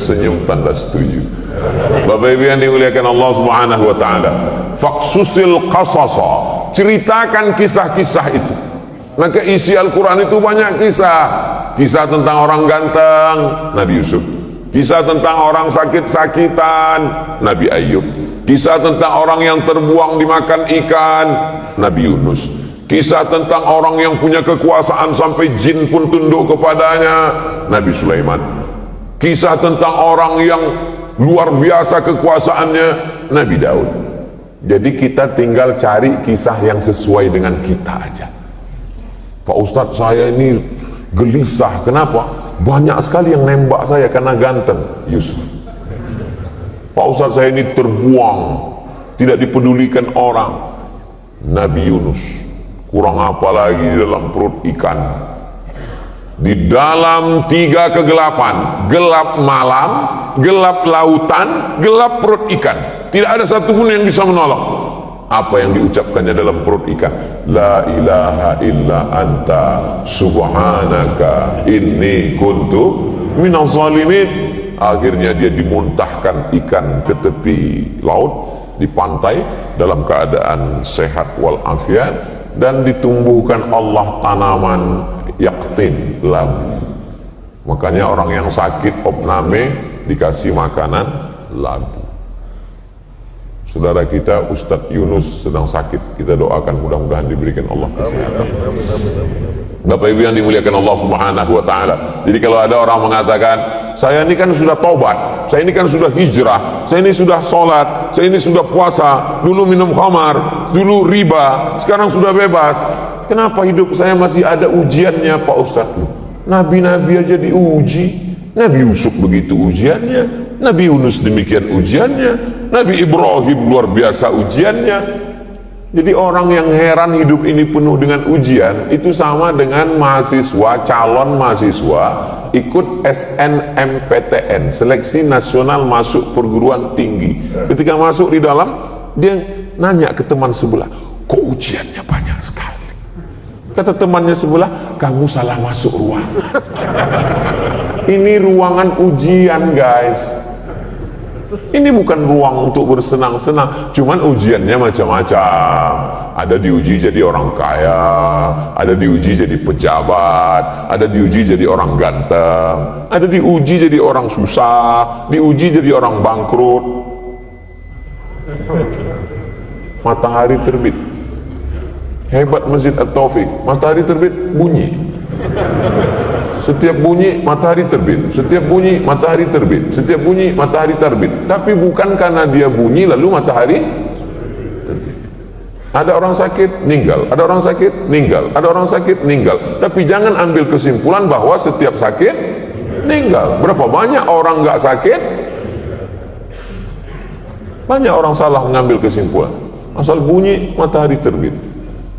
tersenyum tanda setuju. Bapak Ibu yang dimuliakan Allah Subhanahu wa taala, faqsusil qasasa, ceritakan kisah-kisah itu. Maka isi Al-Quran itu banyak kisah. Kisah tentang orang ganteng, Nabi Yusuf. Kisah tentang orang sakit-sakitan, Nabi Ayub. Kisah tentang orang yang terbuang dimakan ikan, Nabi Yunus. Kisah tentang orang yang punya kekuasaan sampai jin pun tunduk kepadanya, Nabi Sulaiman. Kisah tentang orang yang luar biasa kekuasaannya, Nabi Daud. Jadi kita tinggal cari kisah yang sesuai dengan kita aja. Pak Ustadz, saya ini gelisah. Kenapa? Banyak sekali yang nembak saya karena ganteng. Yusuf. Pak Ustadz, saya ini terbuang, tidak dipedulikan orang. Nabi Yunus. Kurang apa lagi di dalam perut ikan. Di dalam 3 kegelapan, gelap malam, gelap lautan, gelap perut ikan. Tidak ada satupun yang bisa menolong. Apa yang diucapkannya dalam perut ikan? La ilaha illa anta subhanaka inni kuntu minaz zalimin. Akhirnya dia dimuntahkan ikan ke tepi laut, di pantai, dalam keadaan sehat walafiat, dan ditumbuhkan Allah tanaman yaktin, labu. Makanya orang yang sakit opname dikasih makanan labu. Saudara kita Ustadz Yunus sedang sakit, kita doakan mudah-mudahan diberikan Allah kesehatan. Bapak Ibu yang dimuliakan Allah Subhanahu wa taala. Jadi kalau ada orang mengatakan, saya ini kan sudah taubat, saya ini kan sudah hijrah, saya ini sudah sholat, saya ini sudah puasa, dulu minum khamar, dulu riba, sekarang sudah bebas, kenapa hidup saya masih ada ujiannya Pak Ustadz? Nabi-nabi aja diuji. Nabi Yusuf begitu ujiannya, Nabi Yunus demikian ujiannya, Nabi Ibrahim luar biasa ujiannya. Jadi orang yang heran hidup ini penuh dengan ujian, itu sama dengan mahasiswa, calon mahasiswa ikut SNMPTN, Seleksi Nasional Masuk Perguruan Tinggi. Ketika masuk di dalam, dia nanya ke teman sebelah, kok ujiannya banyak sekali? Kata temannya sebelah, kamu salah masuk ruangan. Ini ruangan ujian, guys. Ini bukan ruang untuk bersenang-senang. Cuman ujiannya macam-macam. Ada diuji jadi orang kaya, ada diuji jadi pejabat, ada diuji jadi orang ganteng, ada diuji jadi orang susah, diuji jadi orang bangkrut. Matahari terbit. Hebat Masjid At-Taufik. Matahari terbit, bunyi. Setiap bunyi matahari terbit, setiap bunyi matahari terbit, setiap bunyi matahari terbit. Tapi bukan karena dia bunyi lalu matahari terbit. Ada orang sakit, meninggal. Ada orang sakit, meninggal. Ada orang sakit, meninggal. Tapi jangan ambil kesimpulan bahwa setiap sakit meninggal. Berapa banyak orang nggak sakit? Banyak orang salah mengambil kesimpulan. Asal bunyi matahari terbit.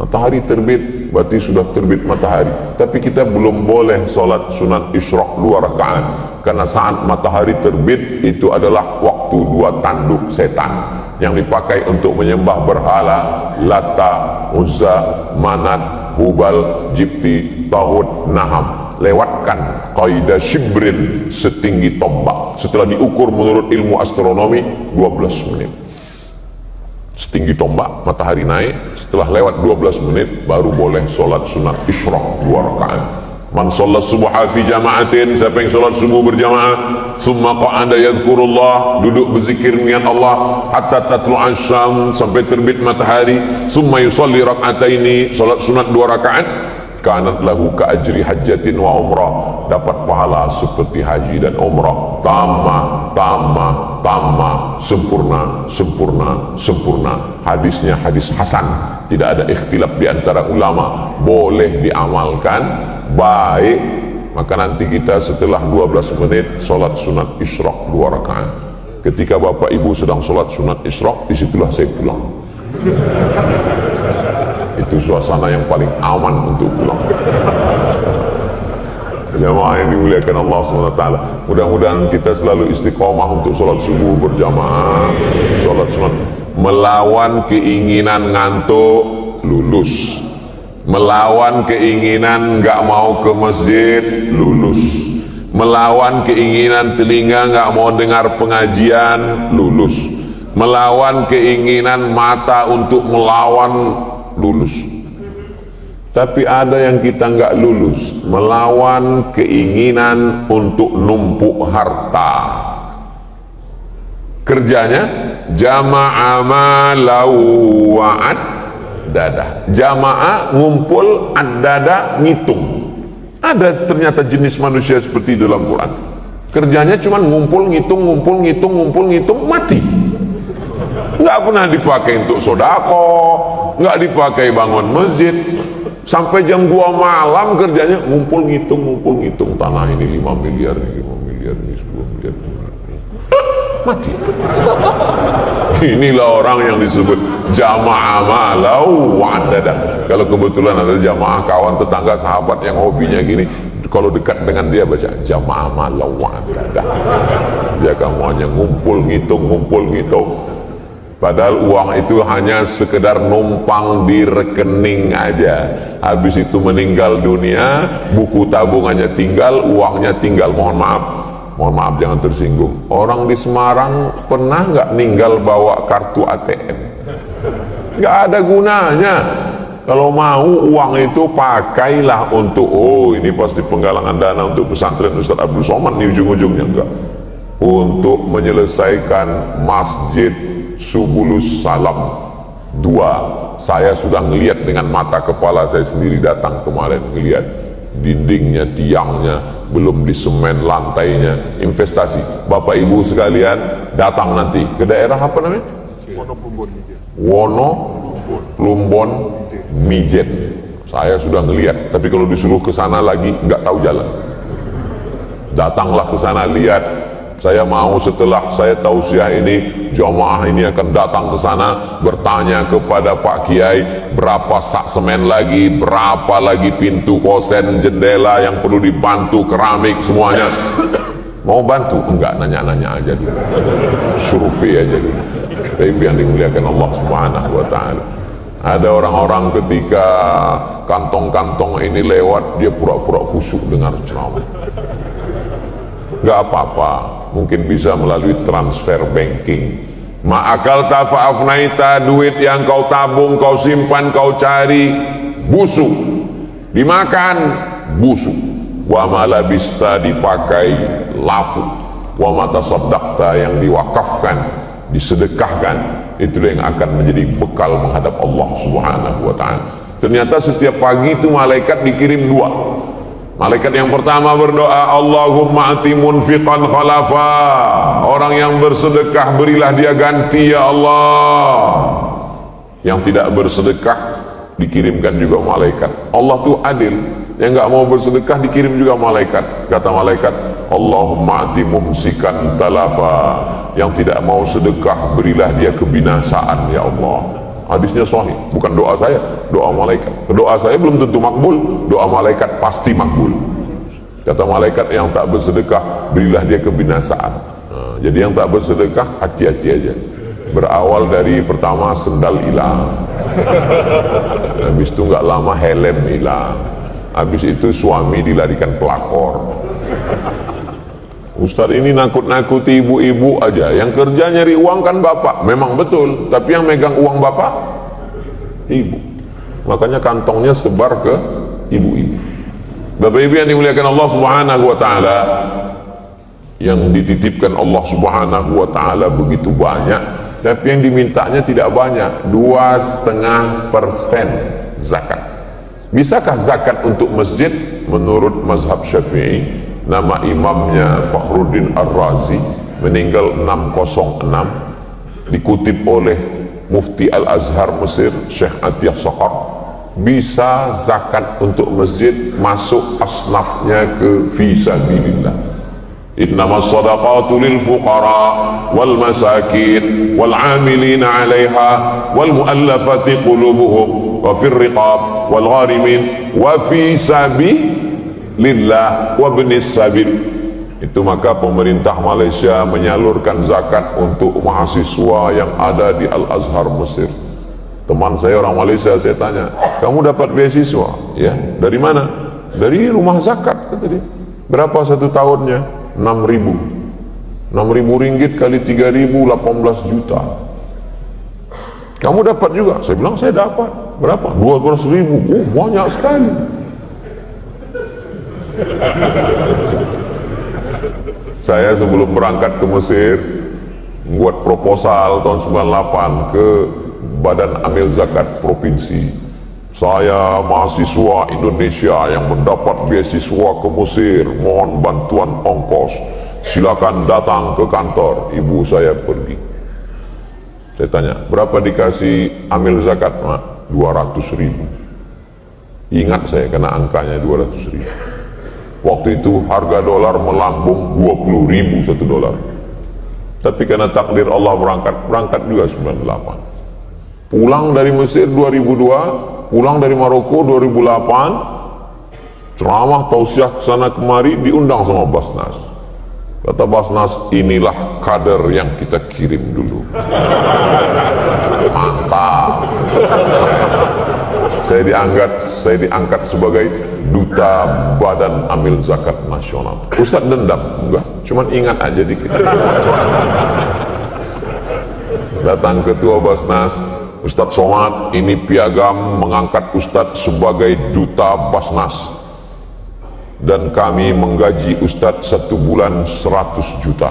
Matahari terbit, berarti sudah terbit matahari. Tapi kita belum boleh sholat sunat isyraq 2 rakaat, karena saat matahari terbit itu adalah waktu 2 tanduk setan yang dipakai untuk menyembah berhala Lata, Uzza, Manat, Hubal, Jibti, Tahut, Naham. Lewatkan kaidah shibrin, setinggi tombak. Setelah diukur menurut ilmu astronomi 12 menit. Setinggi tombak, matahari naik. Setelah lewat 12 menit baru boleh sholat sunat isyraq 2 rakaat. Man sholat subuha fi jama'atin, siapa yang sholat subuh berjamaah, summa qa'ada yadhkurullah, duduk berzikir niat Allah hatta tatlu'a syam, sampai terbit matahari, summa yusalli rak'ataini, sholat sunat 2 rakaat, kanat lahu ka'ajri hajjatin wa umrah, dapat pahala seperti haji dan umrah. Tamah, sempurna, sempurna, sempurna. Hadisnya hadis hasan, tidak ada ikhtilaf di antara ulama, boleh diamalkan, baik. Maka nanti kita setelah 12 menit sholat sunat isyraq 2 rakaat. Ketika bapak ibu sedang sholat sunat isyraq, disitulah saya pulang. Itu suasana yang paling aman untuk pulang. Jamaah yang dimuliakan Allah SWT, mudah-mudahan kita selalu istiqomah untuk sholat subuh berjamaah, sholat sunat, melawan keinginan ngantuk, lulus, melawan keinginan nggak mau ke masjid, lulus, Melawan keinginan telinga nggak mau dengar pengajian, lulus. Melawan keinginan mata untuk melawan, lulus. Tapi ada yang kita nggak lulus, melawan keinginan untuk numpuk harta. Kerjanya jama'a malau wa'ad dada. Jamaah ngumpul, ad-dada ngitung. Ada ternyata jenis manusia seperti dalam Quran. Kerjanya cuma ngumpul, ngitung, ngumpul, ngitung, ngumpul, ngitung, mati. Nggak pernah dipakai untuk sodako, nggak dipakai bangun masjid. Sampai jam 2 malam kerjanya ngumpul, ngitung. Tanah ini 5 miliar, ini 5 miliar, ini 10 miliar. Mati. Inilah orang yang disebut jamaah malau wa'adada. Kalau kebetulan ada jamaah kawan tetangga sahabat yang hobinya gini, kalau dekat dengan dia baca jamaah malau wa'adada. Dia kamu hanya ngumpul ngitung. Padahal uang itu hanya sekedar numpang di rekening aja. Habis itu meninggal dunia, buku tabungannya tinggal, uangnya tinggal. Mohon maaf jangan tersinggung. Orang di Semarang pernah nggak ninggal bawa kartu ATM? Nggak ada gunanya. Kalau mau uang itu pakailah untuk, oh ini pasti penggalangan dana untuk pesantren Ustaz Abdul Somad, nih ujung-ujungnya enggak. Untuk menyelesaikan Masjid Subulus Salam 2. Saya sudah ngelihat dengan mata kepala saya sendiri, datang kemarin ngelihat dindingnya, tiangnya, belum disemen lantainya, investasi. Bapak Ibu sekalian datang nanti ke daerah apa namanya? Wono Plumbon Mijen. Saya sudah ngelihat, tapi kalau disuruh ke sana lagi nggak tahu jalan. Datanglah ke sana, lihat. Saya mau setelah saya tausiah ini, jamaah ini akan datang ke sana, bertanya kepada Pak Kiai berapa sak semen lagi, berapa lagi pintu kosen, jendela yang perlu dibantu, keramik semuanya. Mau bantu? Enggak, nanya-nanya aja dulu, survei aja dulu. Tapi yang dimuliakan Allah Subhanahu wa ta'ala, ada orang-orang ketika kantong-kantong ini lewat, dia pura-pura khusyuk dengar ceramah. Enggak apa-apa, mungkin bisa melalui transfer banking. Ma'akal tafa'afnaita, duit yang kau tabung, kau simpan, kau cari, busuk, dimakan, busuk. Wa malabista, dipakai, lapuk. Wa matasaddaqta, yang diwakafkan, disedekahkan, itu yang akan menjadi bekal menghadap Allah Subhanahu wa ta'ala. Ternyata setiap pagi itu malaikat dikirim 2. Malaikat yang pertama berdoa, Allahumma ati munfiqan khalafa. Orang yang bersedekah berilah dia ganti ya Allah. Yang tidak bersedekah dikirimkan juga malaikat. Allah tuh adil. Yang nggak mau bersedekah dikirim juga malaikat. Kata malaikat, Allahumma ati mumsikan talafa. Yang tidak mau sedekah berilah dia kebinasaan ya Allah. Hadisnya sahih, bukan doa saya, doa malaikat. Doa saya belum tentu makbul, doa malaikat pasti makbul. Kata malaikat, yang tak bersedekah berilah dia kebinasaan. Nah, jadi yang tak bersedekah hati-hati aja. Berawal dari pertama sendal hilang, habis itu nggak lama helm hilang, habis itu suami dilarikan pelakor. Ustadz ini nakut-nakuti ibu-ibu aja, yang kerja nyari uang kan bapak, memang betul, tapi yang megang uang bapak ibu. Makanya kantongnya sebar ke ibu-ibu. Bapak ibu yang dimuliakan Allah Subhanahu wa ta'ala, yang dititipkan Allah Subhanahu wa ta'ala begitu banyak, tapi yang dimintanya tidak banyak, 2,5% zakat. Bisakah zakat untuk masjid? Menurut mazhab Syafi'i, nama imamnya Fakhruddin Ar-Razi, meninggal 606, dikutip oleh Mufti Al-Azhar Mesir, Syekh Atiyah Sokhar, bisa zakat untuk masjid masuk asnafnya ke fisabilillah. Innamas sadaqatu lil fuqara wal masakin wal amilina 'alaiha wal muallafati qulubuhum wa fir riqab wal gharimin wa fi sabilillah wa ibnis sabil. Itu maka pemerintah Malaysia menyalurkan zakat untuk mahasiswa yang ada di Al-Azhar Mesir. Teman saya orang Malaysia, saya tanya, kamu dapat beasiswa? Ya, dari mana? Dari rumah zakat, kata dia. Berapa satu tahunnya? 6.000. 6.000 ringgit kali 3.000, 18 juta. Kamu dapat juga? Saya bilang saya dapat. Berapa? 12.000. Oh, banyak sekali. Saya sebelum berangkat ke Mesir buat proposal tahun 98 ke Badan Amil Zakat Provinsi. Saya mahasiswa Indonesia yang mendapat beasiswa ke Mesir, mohon bantuan ongkos, silakan datang ke kantor. Ibu saya pergi. Saya tanya, berapa dikasih amil zakat? Mak, 200.000. Ingat saya karena angkanya 200.000. Waktu itu harga dolar melambung 20.000 satu dolar. Tapi karena takdir Allah berangkat juga 98. Pulang dari Mesir 2002, pulang dari Maroko 2008, ceramah tausiah kesana kemari, diundang sama Basnas. Kata Basnas, inilah kader yang kita kirim dulu. Mantap. Saya diangkat sebagai duta Badan Amil Zakat Nasional. Ustaz dendam? Enggak, cuman ingat aja dikit. Datang ketua Basnas, Ustadz Somad, ini piagam mengangkat Ustadz sebagai duta Basnas, dan kami menggaji Ustadz 1 bulan 100 juta.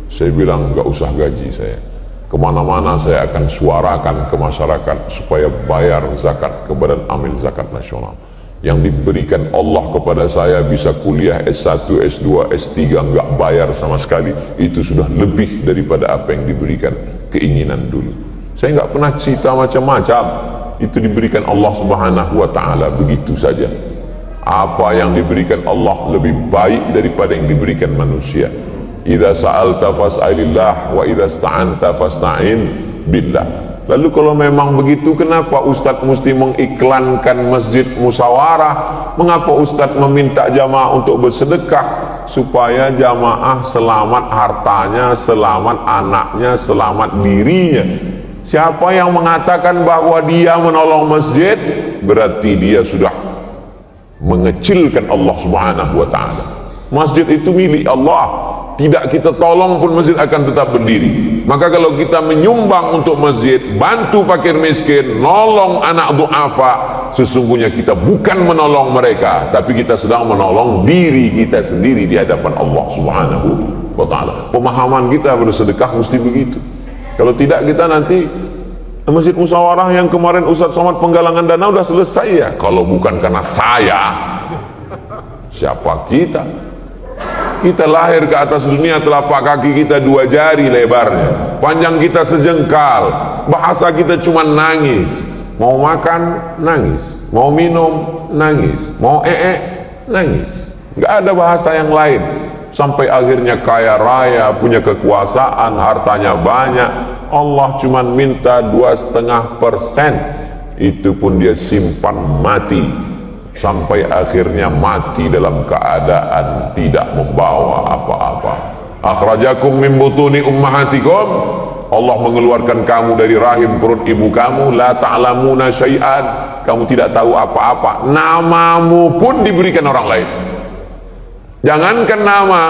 Saya bilang nggak usah gaji saya, kemana-mana saya akan suarakan ke masyarakat supaya bayar zakat ke Badan Amil Zakat Nasional. Yang diberikan Allah kepada saya bisa kuliah S1, S2, S3 nggak bayar sama sekali. Itu sudah lebih daripada apa yang diberikan keinginan dulu. Saya nggak pernah cerita macam-macam. Itu diberikan Allah Subhanahu wa Ta'ala begitu saja. Apa yang diberikan Allah lebih baik daripada yang diberikan manusia. Idza sa'alta fas'alillah wa idza ista'anta fasta'in billah. Lalu kalau memang begitu, kenapa Ustadz mesti mengiklankan masjid musyawarah? Mengapa Ustadz meminta jamaah untuk bersedekah? Supaya jamaah selamat hartanya, selamat anaknya, selamat dirinya. Siapa yang mengatakan bahwa dia menolong masjid, berarti dia sudah mengecilkan Allah Subhanahu wa Ta'ala. Masjid itu milik Allah. Tidak kita tolong pun masjid akan tetap berdiri. Maka kalau kita menyumbang untuk masjid, bantu fakir miskin, nolong anak du'afa, sesungguhnya kita bukan menolong mereka, tapi kita sedang menolong diri kita sendiri di hadapan Allah Subhanahu wa Ta'ala. Pemahaman kita bersedekah mesti begitu. Kalau tidak, kita nanti masjid musyawarah yang kemarin Ustadz Somad penggalangan dana udah selesai ya. Kalau bukan karena saya, siapa kita? Kita lahir ke atas dunia, telapak kaki kita 2 jari lebarnya, panjang kita sejengkal, bahasa kita cuma nangis. Mau makan, nangis. Mau minum, nangis. Mau nangis. Nggak ada bahasa yang lain. Sampai akhirnya kaya raya, punya kekuasaan, hartanya banyak. Allah cuma minta 2,5%. Itu pun dia simpan mati. Sampai akhirnya mati dalam keadaan tidak membawa apa-apa. Akhrajakum min butuni ummahatikum, Allah mengeluarkan kamu dari rahim perut ibu kamu, la ta'lamuna syai'an, kamu tidak tahu apa-apa. Namamu pun diberikan orang lain. Jangankan nama,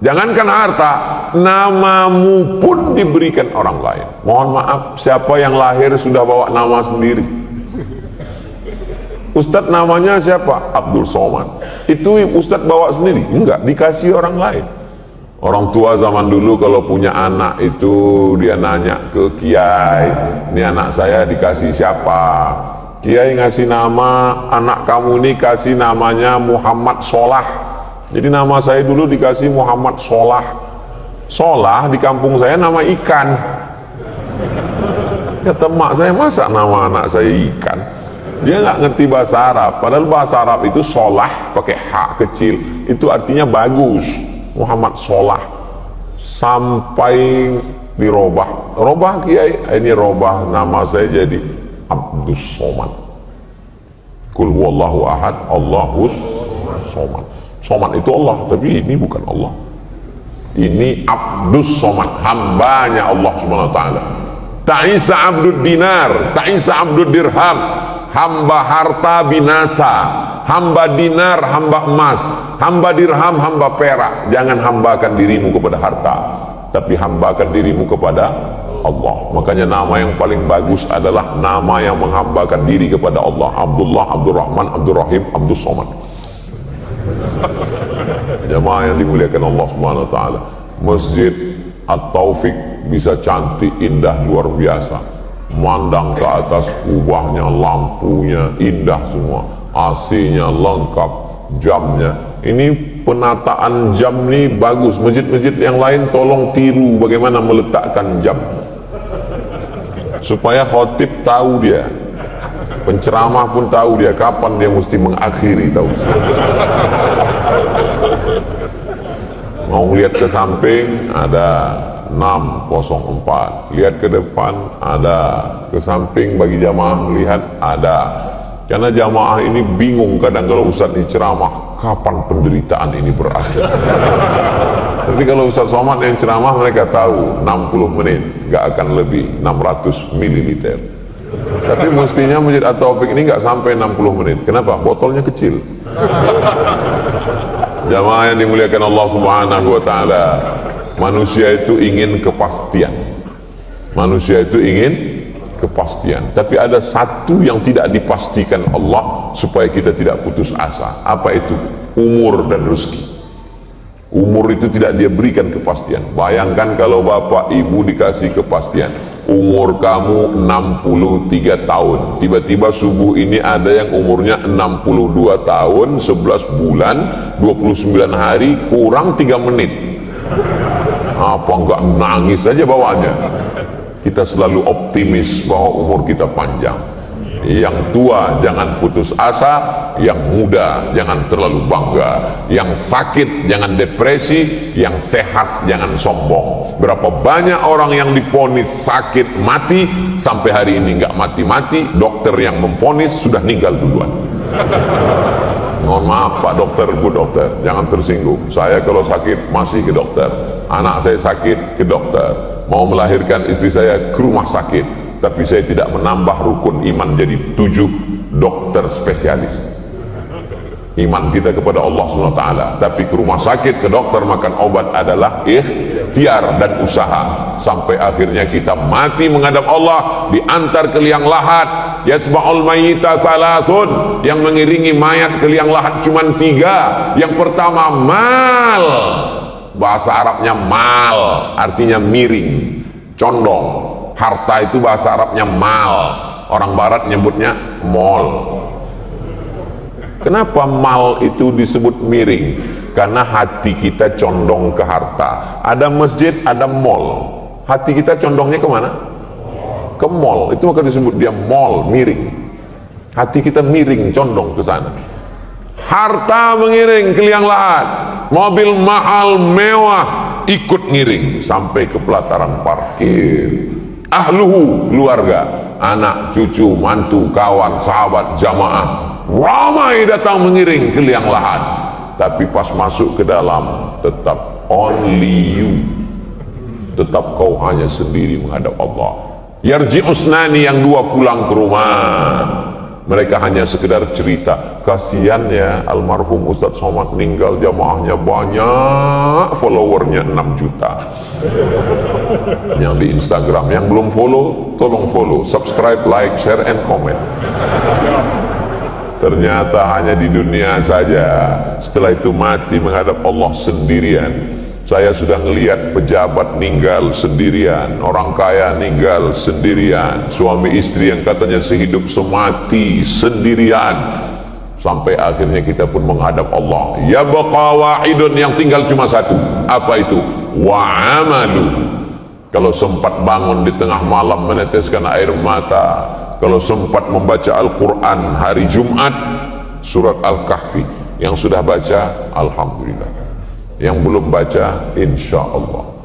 jangankan harta, namamu pun diberikan orang lain. Mohon maaf, siapa yang lahir sudah bawa nama sendiri? Ustadz namanya siapa? Abdul Somad. Itu Ustadz bawa sendiri? Enggak, dikasih orang lain. Orang tua zaman dulu kalau punya anak itu dia nanya ke kiai, ini anak saya dikasih siapa? Kiai ngasih nama, anak kamu ini kasih namanya Muhammad Solah. Jadi nama saya dulu dikasih Muhammad Solah. Solah di kampung saya nama ikan. Kata mak saya, masa nama anak saya ikan? Dia nggak ngerti bahasa Arab, padahal bahasa Arab itu solah pakai hak kecil itu artinya bagus. Muhammad Solah. Sampai dirobah, robah kiai, ini robah nama saya jadi Abdus Somad. Kul huwallahu ahad, Allahus Somad. Somad itu Allah, tapi ini bukan Allah. Ini Abdus Somad, hambanya Allah Subhanahu wa Ta'ala. Ta'isa abdud dinar, ta'isa abdud dirham. Hamba harta binasa, hamba dinar, hamba emas, hamba dirham, hamba perak. Jangan hambakan dirimu kepada harta, tapi hambakan dirimu kepada Allah. Makanya nama yang paling bagus adalah nama yang menghambakan diri kepada Allah. Abdullah, Abdurrahman, Abdurrahim, Abdus Somad. Jamaah yang dimuliakan Allah Subhanahu wa taala. Masjid At-Taufik bisa cantik, indah, luar biasa. Mandang ke atas, kubahnya, lampunya indah semua, AC-nya lengkap, jamnya. Ini penataan jam ini bagus. Masjid-masjid yang lain tolong tiru bagaimana meletakkan jam, supaya khotib tahu dia, penceramah pun tahu dia kapan dia mesti mengakhiri, tahu. Mau lihat ke samping ada 604, lihat ke depan ada, ke samping bagi jamaah melihat ada. Karena jamaah ini bingung kadang kalau Ustaz ini ceramah, kapan penderitaan ini berakhir. Tapi kalau Ustaz Somad yang ceramah, mereka tahu 60 menit, gak akan lebih 600 ml. Tapi mestinya Masjid At-Taufik ini gak sampai 60 menit. Kenapa? Botolnya kecil. Jamaah yang dimuliakan Allah Subhanahu wa taala, manusia itu ingin kepastian. Manusia itu ingin kepastian. Tapi ada satu yang tidak dipastikan Allah supaya kita tidak putus asa. Apa itu? Umur dan rezeki. Umur itu tidak dia berikan kepastian. Bayangkan kalau bapak ibu dikasih kepastian, umur kamu 63 tahun. Tiba-tiba subuh ini ada yang umurnya 62 tahun, 11 bulan, 29 hari, kurang 3 menit. Apa enggak nangis saja bawaannya? Kita selalu optimis bahwa umur kita panjang. Yang tua jangan putus asa, yang muda jangan terlalu bangga, yang sakit jangan depresi, yang sehat jangan sombong. Berapa banyak orang yang divonis sakit mati sampai hari ini nggak mati-mati, dokter yang memvonis sudah meninggal duluan. Mohon maaf Pak Dokter, Bu Dokter, jangan tersinggung. Saya kalau sakit masih ke dokter, anak saya sakit ke dokter, mau melahirkan istri saya ke rumah sakit, tapi saya tidak menambah rukun iman jadi 7 dokter spesialis. Iman kita kepada Allah SWT, tapi ke rumah sakit, ke dokter, makan obat adalah ikhtiar dan usaha. Sampai akhirnya kita mati menghadap Allah, diantar ke liang lahat. Yatsba'ul mayyita salasun, yang mengiringi mayat ke liang lahat cuma 3. Yang pertama mal, bahasa Arabnya mal, artinya miring, condong. Harta itu bahasa Arabnya mal, orang barat nyebutnya mall. Kenapa mal itu disebut miring? Karena hati kita condong ke harta. Ada masjid, ada mall, hati kita condongnya kemana? Ke mall. Itu maka disebut dia mall, miring. Hati kita miring, condong ke sana. Harta mengiring ke liang lahat, mobil mahal mewah ikut ngiring sampai ke pelataran parkir. Ahluhu, keluarga, anak, cucu, mantu, kawan, sahabat, jamaah ramai datang mengiring ke liang lahat. Tapi pas masuk ke dalam, tetap only you, tetap kau hanya sendiri menghadap Allah. Yarji'usnani, yang 2 pulang ke rumah. Mereka hanya sekedar cerita, kasihan ya almarhum Ustaz Somad meninggal, jamaahnya banyak, followernya 6 juta. Yang di Instagram, yang belum follow, tolong follow, subscribe, like, share, and comment. Ternyata hanya di dunia saja, setelah itu mati menghadap Allah sendirian. Saya sudah ngelihat pejabat ninggal sendirian, orang kaya ninggal sendirian, suami istri yang katanya sehidup semati sendirian. Sampai akhirnya kita pun menghadap Allah. Ya baqa wahidun, yang tinggal cuma satu. Apa itu? Wa amalu. Kalau sempat bangun di tengah malam meneteskan air mata, kalau sempat membaca Al-Quran hari Jumat, surat Al-Kahfi, yang sudah baca alhamdulillah, yang belum baca insya Allah.